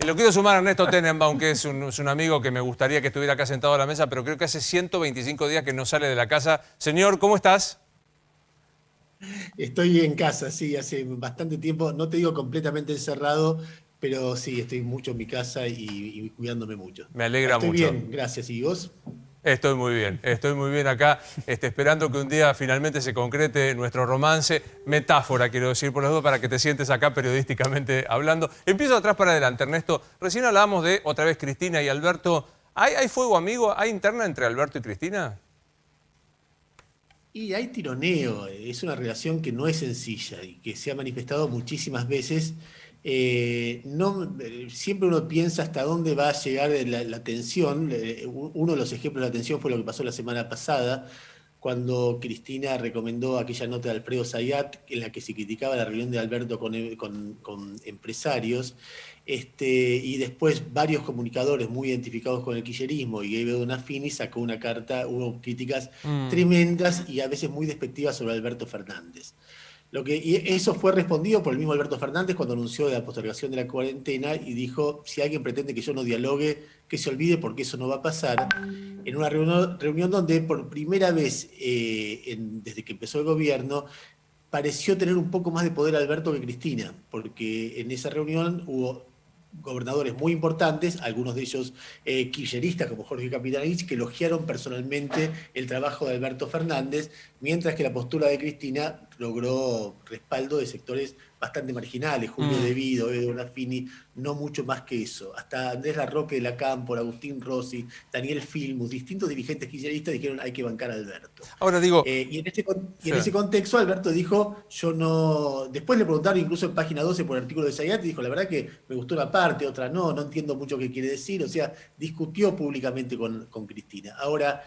Y lo quiero sumar a Ernesto Tenenbaum, que es un amigo que me gustaría que estuviera acá sentado a la mesa, pero creo que hace 125 días que no sale de la casa. Señor, ¿cómo estás? Estoy en casa, sí, hace bastante tiempo, no te digo completamente encerrado, pero sí, estoy mucho en mi casa y cuidándome mucho. Me alegra Estoy mucho. bien, gracias. ¿Y vos? Estoy muy bien acá, esperando que un día finalmente se concrete nuestro romance. Metáfora, quiero decir, por las dudas, para que te sientes acá periodísticamente hablando. Empiezo atrás para adelante, Ernesto. Recién hablábamos de, otra vez, Cristina y Alberto. ¿Hay fuego amigo? ¿Hay interna entre Alberto y Cristina? Y hay tironeo, es una relación que no es sencilla y que se ha manifestado muchísimas veces. No, siempre uno piensa hasta dónde va a llegar la tensión. Uno de los ejemplos de la tensión fue lo que pasó la semana pasada, cuando Cristina recomendó aquella nota de Alfredo Zayat en la que se criticaba la reunión de Alberto con empresarios. Y después varios comunicadores muy identificados con el kirchnerismo y Gabe Donafini sacó una carta, hubo críticas Mm. tremendas y a veces muy despectivas sobre Alberto Fernández. Y eso fue respondido por el mismo Alberto Fernández cuando anunció la postergación de la cuarentena y dijo, si alguien pretende que yo no dialogue, que se olvide porque eso no va a pasar. En una reunión donde por primera vez desde que empezó el gobierno pareció tener un poco más de poder Alberto que Cristina, porque en esa reunión hubo gobernadores muy importantes, algunos de ellos kirchneristas como Jorge Capitanich, que elogiaron personalmente el trabajo de Alberto Fernández, mientras que la postura de Cristina logró respaldo de sectores bastante marginales, Julio Mm. De Vido, Edo Nafini, no mucho más que eso. Hasta Andrés Larroque de la Cámpora, Agustín Rossi, Daniel Filmus, distintos dirigentes kirchneristas dijeron hay que bancar a Alberto. Ahora digo, Y sí. en ese contexto Alberto dijo, yo no, después le preguntaron incluso en página 12 por el artículo de Zayat y dijo, la verdad que me gustó una parte, otra no, no entiendo mucho qué quiere decir, o sea, discutió públicamente con Cristina. Ahora,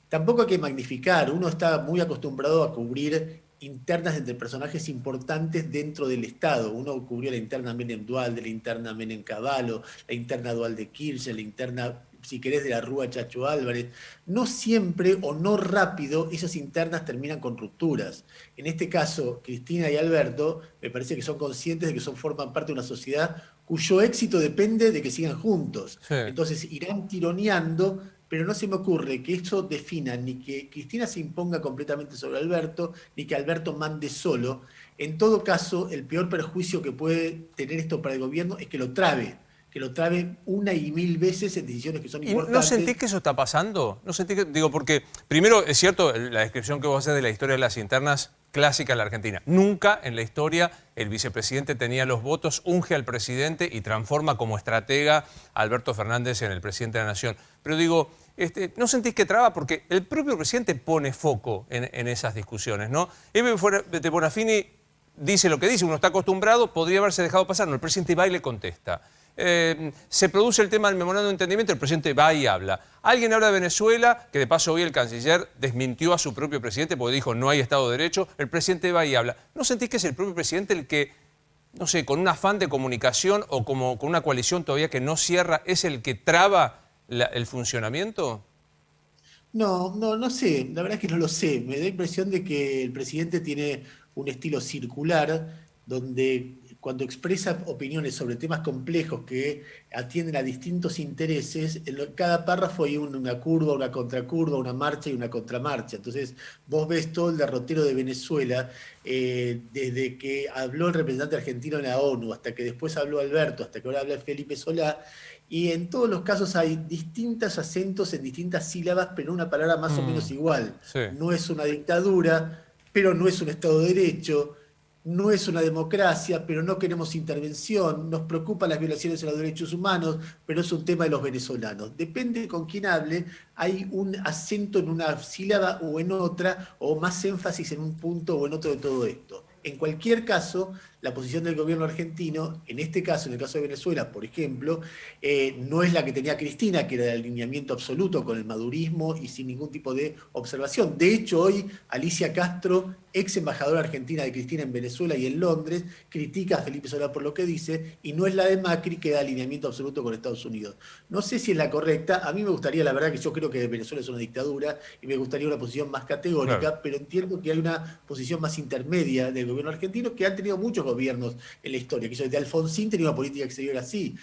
tampoco hay que magnificar, uno está muy acostumbrado a cubrir internas entre personajes importantes dentro del Estado. Uno cubrió la interna Menem Dualde, la interna Menem Cavallo, la interna Dualde Kirchner, la interna, si querés, de la Rúa Chacho Álvarez. No siempre o no rápido esas internas terminan con rupturas. En este caso, Cristina y Alberto me parece que son conscientes de que forman parte de una sociedad cuyo éxito depende de que sigan juntos. Sí. Entonces irán tironeando, pero no se me ocurre que eso defina ni que Cristina se imponga completamente sobre Alberto, ni que Alberto mande solo. En todo caso, el peor perjuicio que puede tener esto para el gobierno es que lo trabe una y mil veces en decisiones que son ¿Y no importantes. sentís que eso está pasando? ¿No sentís que, digo, porque primero es cierto la descripción que vos haces de la historia de las internas clásica en la Argentina. Nunca en la historia el vicepresidente tenía los votos, unge al presidente y transforma como estratega a Alberto Fernández en el presidente de la Nación. Pero digo, ¿no sentís que traba? Porque el propio presidente pone foco en esas discusiones, ¿no? Eve de Bonafini dice lo que dice, uno está acostumbrado, podría haberse dejado pasar, no, el presidente va y le contesta. Se produce el tema del memorando de entendimiento, el presidente va y habla. Alguien habla de Venezuela, que de paso hoy el canciller desmintió a su propio presidente porque dijo no hay Estado de Derecho, el presidente va y habla. ¿No sentís que es el propio presidente el que, no sé, con un afán de comunicación o como con una coalición todavía que no cierra, es el que traba el funcionamiento? No, no, no sé, la verdad es que no lo sé. Me da la impresión de que el presidente tiene un estilo circular, donde cuando expresa opiniones sobre temas complejos que atienden a distintos intereses, cada párrafo hay una curva, una contracurva, una marcha y una contramarcha. Entonces, vos ves todo el derrotero de Venezuela, desde que habló el representante argentino en la ONU, hasta que después habló Alberto, hasta que ahora habla Felipe Solá, y en todos los casos hay distintos acentos en distintas sílabas, pero una palabra más o Mm, menos igual. sí. No es una dictadura, pero no es un Estado de Derecho, no es una democracia, pero no queremos intervención, nos preocupan las violaciones a los derechos humanos, pero es un tema de los venezolanos. Depende con quién hable, hay un acento en una sílaba o en otra, o más énfasis en un punto o en otro de todo esto. En cualquier caso, la posición del gobierno argentino, en este caso, en el caso de Venezuela, por ejemplo, no es la que tenía Cristina, que era de alineamiento absoluto con el madurismo y sin ningún tipo de observación. De hecho, hoy Alicia Castro, ex embajadora argentina de Cristina en Venezuela y en Londres, critica a Felipe Solá por lo que dice, y no es la de Macri, que da alineamiento absoluto con Estados Unidos. No sé si es la correcta, a mí me gustaría, la verdad que yo creo que Venezuela es una dictadura y me gustaría una posición más Claro. categórica, pero entiendo que hay una posición más intermedia del gobierno argentino que han tenido muchos gobiernos en la historia, que desde Alfonsín tenía una política exterior así.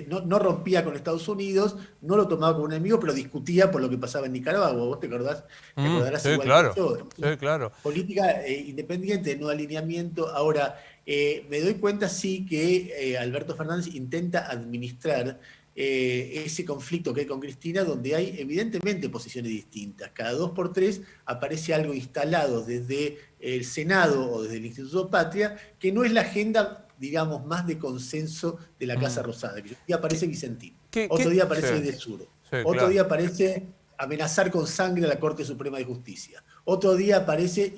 no rompía con Estados Unidos, no lo tomaba como un enemigo, pero discutía por lo que pasaba en Nicaragua. ¿Vos te acordás? Te acordarás Sí, igual claro. que yo. Sí, claro. Política independiente, no alineamiento. Ahora, me doy cuenta sí que Alberto Fernández intenta administrar ese conflicto que hay con Cristina, donde hay evidentemente posiciones distintas. Cada 2 por 3 aparece algo instalado desde el Senado o desde el Instituto Patria, que no es la agenda, digamos, más de consenso de la Casa Rosada. Que un día aparece Vicentín, otro día aparece Sí, de Sur, sí, otro claro. día aparece amenazar con sangre a la Corte Suprema de Justicia. Otro día aparece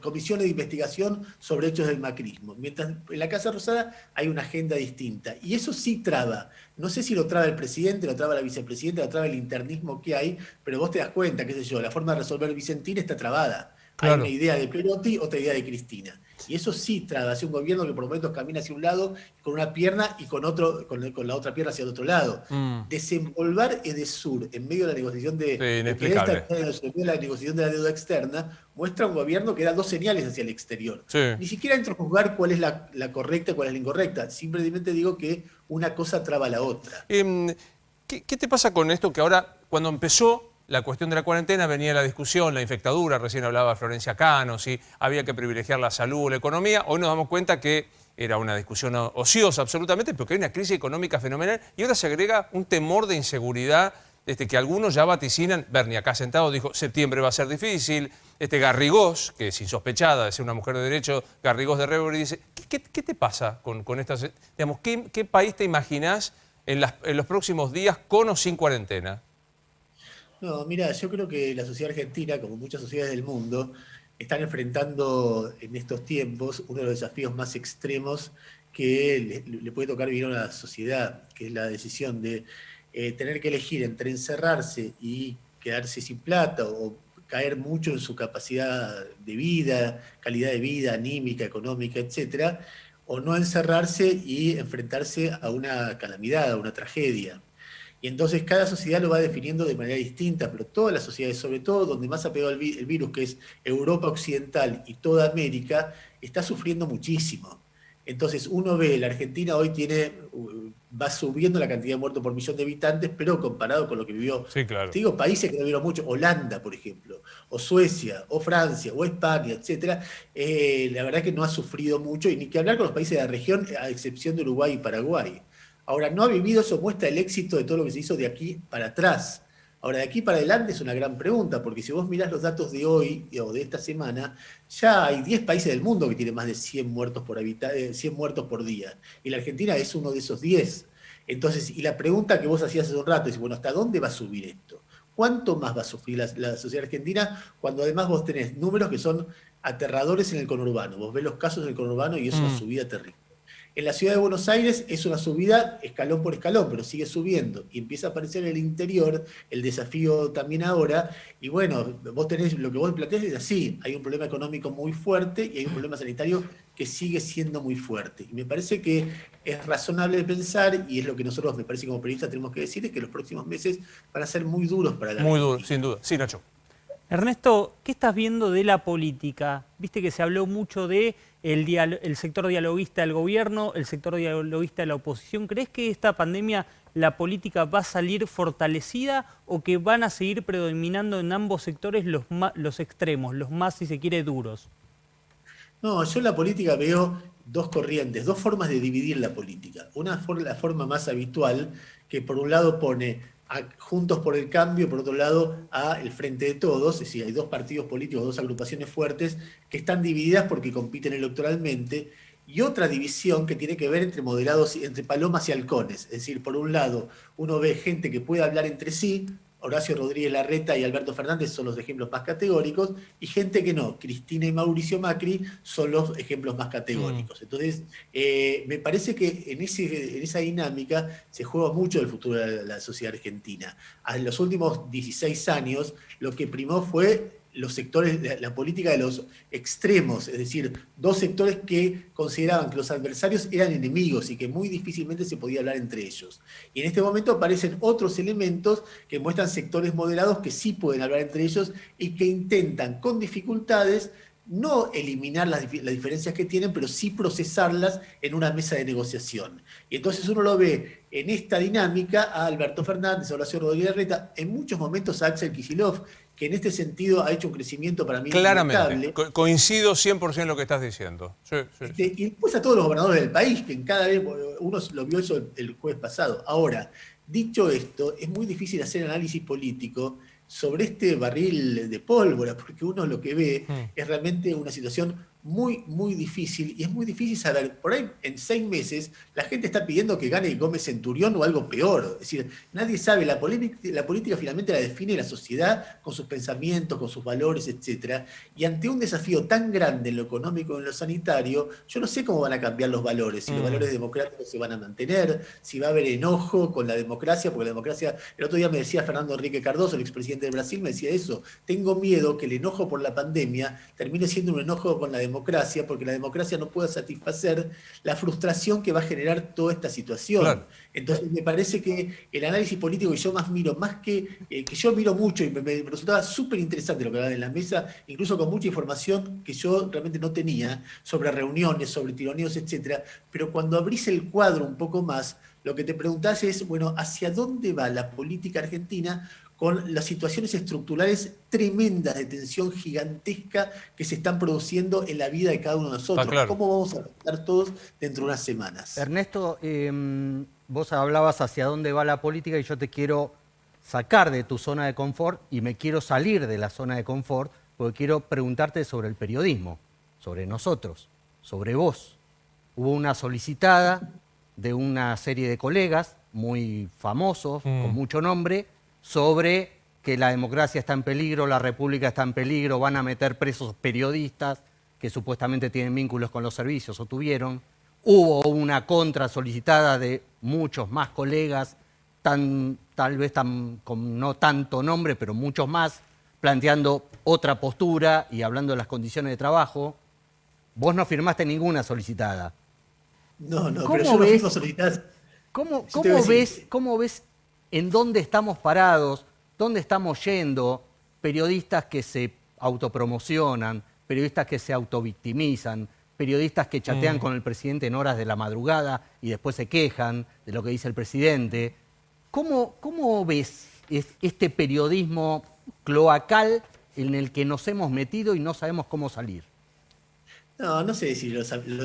comisiones de investigación sobre hechos del macrismo. Mientras en la Casa Rosada hay una agenda distinta. Y eso sí traba. No sé si lo traba el presidente, lo traba la vicepresidenta, lo traba el internismo que hay, pero vos te das cuenta, qué sé yo, la forma de resolver Vicentín está trabada. Hay una Claro. idea de Perotti, otra idea de Cristina. Y eso sí traba hacia un gobierno que por momentos camina hacia un lado con una pierna y con la otra pierna hacia el otro lado. Mm, Desenvolver Edesur en medio de la negociación sí, de querer estar inexplicable. en medio de la negociación de la deuda externa, muestra un gobierno que da 2 señales hacia el exterior. Sí. Ni siquiera entro a juzgar cuál es la correcta y cuál es la incorrecta. Simplemente digo que una cosa traba la otra. ¿Qué te pasa con esto que ahora, cuando empezó la cuestión de la cuarentena, venía la discusión, la infectadura, recién hablaba Florencia Cano, si había que privilegiar la salud o la economía? Hoy nos damos cuenta que era una discusión ociosa absolutamente, porque hay una crisis económica fenomenal y ahora se agrega un temor de inseguridad que algunos ya vaticinan. Bernie, acá sentado, dijo, septiembre va a ser difícil. Garrigós, que es insospechada de ser una mujer de derecho, Garrigós de Reverie, dice, ¿qué te pasa con estas? Digamos, ¿qué país te imaginás en los próximos días, con o sin cuarentena? No, mira, yo creo que la sociedad argentina, como muchas sociedades del mundo, están enfrentando en estos tiempos uno de los desafíos más extremos que le puede tocar vivir a una sociedad, que es la decisión de tener que elegir entre encerrarse y quedarse sin plata o caer mucho en su capacidad de vida, calidad de vida, anímica, económica, etcétera, o no encerrarse y enfrentarse a una calamidad, a una tragedia. Y entonces cada sociedad lo va definiendo de manera distinta, pero todas las sociedades, sobre todo donde más ha pegado el virus, que es Europa Occidental y toda América, está sufriendo muchísimo. Entonces uno ve, la Argentina hoy va subiendo la cantidad de muertos por millón de habitantes, pero comparado con lo que vivió, Sí, claro. te digo, países que no vieron mucho, Holanda, por ejemplo, o Suecia, o Francia, o España, etcétera, la verdad que no ha sufrido mucho, y ni que hablar con los países de la región, a excepción de Uruguay y Paraguay. Ahora, no ha vivido, eso muestra el éxito de todo lo que se hizo de aquí para atrás. Ahora, de aquí para adelante es una gran pregunta, porque si vos mirás los datos de hoy o de esta semana, ya hay 10 países del mundo que tienen más de 100 muertos 100 muertos por día. Y la Argentina es uno de esos 10. Entonces, y la pregunta que vos hacías hace un rato es, bueno, ¿hasta dónde va a subir esto? ¿Cuánto más va a sufrir la sociedad argentina cuando además vos tenés números que son aterradores en el conurbano? Vos ves los casos en el conurbano y es una subida terrible. En la ciudad de Buenos Aires es una subida escalón por escalón, pero sigue subiendo. Y empieza a aparecer en el interior el desafío también ahora. Y bueno, vos tenés, lo que vos planteás es así, hay un problema económico muy fuerte y hay un problema sanitario que sigue siendo muy fuerte. Y me parece que es razonable pensar, y es lo que nosotros, me parece, como periodistas tenemos que decir, es que los próximos meses van a ser muy duros para la Muy duro, Argentina. sin duda. Sí, Nacho. Ernesto, ¿qué estás viendo de la política? Viste que se habló mucho de el sector dialoguista del gobierno, el sector dialoguista de la oposición. ¿Crees que esta pandemia la política va a salir fortalecida o que van a seguir predominando en ambos sectores los extremos, los más, si se quiere, duros? No, yo en la política veo dos corrientes, dos formas de dividir la política. La forma más habitual, que por un lado pone a Juntos por el Cambio, por otro lado a el Frente de Todos, es decir, hay dos partidos políticos, dos agrupaciones fuertes que están divididas porque compiten electoralmente, y otra división que tiene que ver entre moderados, entre palomas y halcones. Es decir, por un lado, uno ve gente que puede hablar entre sí, Horacio Rodríguez Larreta y Alberto Fernández son los ejemplos más categóricos, y gente que no, Cristina y Mauricio Macri son los ejemplos más categóricos. Entonces, me parece que en esa dinámica se juega mucho el futuro de la sociedad argentina. En los últimos 16 años, lo que primó fue los sectores, la política de los extremos, es decir, dos sectores que consideraban que los adversarios eran enemigos y que muy difícilmente se podía hablar entre ellos. Y en este momento aparecen otros elementos que muestran sectores moderados que sí pueden hablar entre ellos y que intentan con dificultades no eliminar las diferencias que tienen, pero sí procesarlas en una mesa de negociación. Y entonces uno lo ve en esta dinámica a Alberto Fernández, a Horacio Rodríguez Larreta, en muchos momentos a Axel Kicillof, que en este sentido ha hecho un crecimiento para mí Claramente, notable. coincido 100% en lo que estás diciendo. Sí, sí, sí. Y después a todos los gobernadores del país, que en cada vez, uno lo vio eso el jueves pasado. Ahora, dicho esto, es muy difícil hacer análisis político sobre este barril de pólvora, porque uno lo que ve es realmente una situación muy, muy difícil, y es muy difícil saber, por ahí en 6 meses la gente está pidiendo que gane Gómez Centurión o algo peor, es decir, nadie sabe, la política finalmente la define la sociedad con sus pensamientos, con sus valores, etc. Y ante un desafío tan grande en lo económico y en lo sanitario, yo no sé cómo van a cambiar los valores, si los valores democráticos se van a mantener, si va a haber enojo con la democracia, porque la democracia, el otro día me decía Fernando Henrique Cardoso, el expresidente de Brasil, me decía eso, tengo miedo que el enojo por la pandemia termine siendo un enojo con la democracia, porque la democracia no puede satisfacer la frustración que va a generar toda esta situación. Claro. Entonces me parece que el análisis político que yo más miro, más que yo miro mucho y me resultaba súper interesante lo que hablaban en la mesa, incluso con mucha información que yo realmente no tenía sobre reuniones, sobre tironeos, etcétera, pero cuando abrís el cuadro un poco más, lo que te preguntás es, bueno, ¿hacia dónde va la política argentina con las situaciones estructurales tremendas de tensión gigantesca que se están produciendo en la vida de cada uno de nosotros? Claro. ¿Cómo vamos a estar todos dentro de unas semanas? Ernesto, vos hablabas hacia dónde va la política y yo te quiero sacar de tu zona de confort y me quiero salir de la zona de confort porque quiero preguntarte sobre el periodismo, sobre nosotros, sobre vos. Hubo una solicitada de una serie de colegas muy famosos, con mucho nombre, sobre que la democracia está en peligro, la república está en peligro, van a meter presos periodistas que supuestamente tienen vínculos con los servicios o tuvieron. Hubo una contra solicitada de muchos más colegas, tal vez con no tanto nombre, pero muchos más, planteando otra postura y hablando de las condiciones de trabajo. Vos no firmaste ninguna solicitada. No, pero yo no firmo solicitadas. ¿Cómo ves en dónde estamos parados, dónde estamos yendo? Periodistas que se autopromocionan, periodistas que se autovictimizan, periodistas que chatean con el presidente en horas de la madrugada y después se quejan de lo que dice el presidente. ¿Cómo ves este periodismo cloacal en el que nos hemos metido y no sabemos cómo salir? No sé si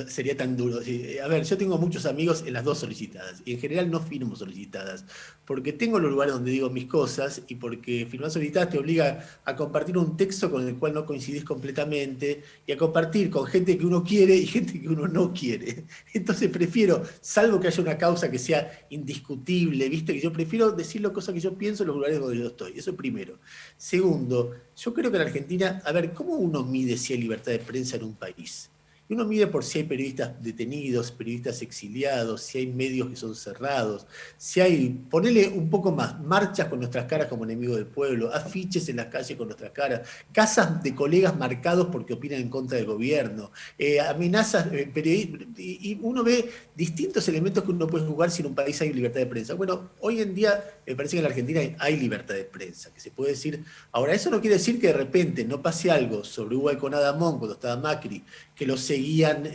sería tan duro. A ver, yo tengo muchos amigos en las dos solicitadas y en general no firmo solicitadas porque tengo los lugares donde digo mis cosas y porque firmar solicitadas te obliga a compartir un texto con el cual no coincidís completamente y a compartir con gente que uno quiere y gente que uno no quiere. Entonces prefiero, salvo que haya una causa que sea indiscutible, ¿viste? Que yo prefiero decir las cosas que yo pienso en los lugares donde yo estoy. Eso primero. Segundo, yo creo que en Argentina, a ver, ¿cómo uno mide si hay libertad de prensa en un país? Uno mide por si hay periodistas detenidos, periodistas exiliados, si hay medios que son cerrados, si hay, ponele un poco más, marchas con nuestras caras como enemigos del pueblo, afiches en las calles con nuestras caras, casas de colegas marcados porque opinan en contra del gobierno, amenazas, y uno ve distintos elementos que uno puede jugar si en un país hay libertad de prensa. Bueno, hoy en día me parece que en la Argentina hay libertad de prensa, que se puede decir. Ahora, eso no quiere decir que de repente no pase algo sobre Hugo Alconada-Amón cuando estaba Macri, que lo seguían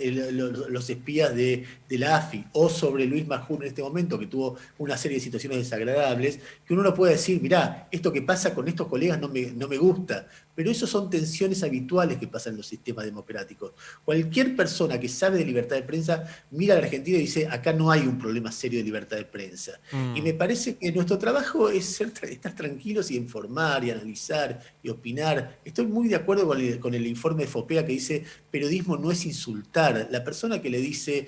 los espías de la AFI, o sobre Luis Majul en este momento, que tuvo una serie de situaciones desagradables, que uno no puede decir, mirá, esto que pasa con estos colegas no me gusta, pero eso son tensiones habituales que pasan en los sistemas democráticos. Cualquier persona que sabe de libertad de prensa mira a la Argentina y dice, acá no hay un problema serio de libertad de prensa. Y me parece que nuestro trabajo es estar tranquilos y informar y analizar y opinar. Estoy muy de acuerdo con el informe de FOPEA que dice, periodismo no es insultar. La persona que le dice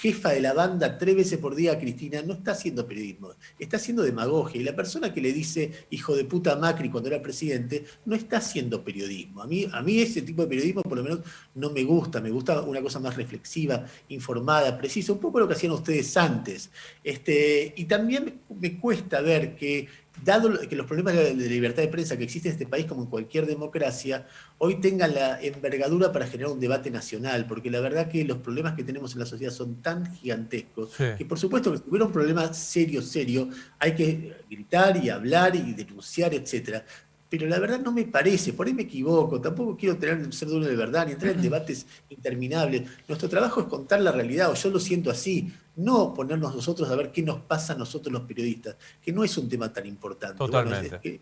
jefa de la banda 3 veces por día a Cristina no está haciendo periodismo, está haciendo demagogia. Y la persona que le dice hijo de puta a Macri cuando era presidente no está haciendo periodismo. A mí ese tipo de periodismo por lo menos no me gusta una cosa más reflexiva, informada, precisa, un poco lo que hacían ustedes antes. Y también me cuesta ver que, dado que los problemas de libertad de prensa que existen en este país, como en cualquier democracia, hoy tengan la envergadura para generar un debate nacional, porque la verdad que los problemas que tenemos en la sociedad son tan gigantescos, que por supuesto que si hubiera un problema serio, hay que gritar y hablar y denunciar, etcétera. pero la verdad no me parece, por ahí me equivoco, tampoco quiero ser dueño de verdad, ni entrar en debates interminables. Nuestro trabajo es contar la realidad, o yo lo siento así, no ponernos nosotros a ver qué nos pasa a nosotros los periodistas, que no es un tema tan importante. Totalmente. Bueno,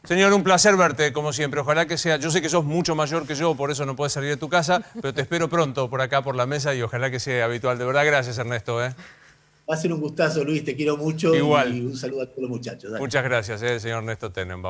Señor, un placer verte, como siempre. Ojalá que sea... Yo sé que sos mucho mayor que yo, por eso no puedes salir de tu casa, pero te espero pronto por acá, por la mesa, y ojalá que sea habitual. De verdad, gracias, Ernesto. va a ser un gustazo, Luis, te quiero mucho. Igual. Y un saludo a todos los muchachos. Dale. Muchas gracias, señor Ernesto Tenenbaum.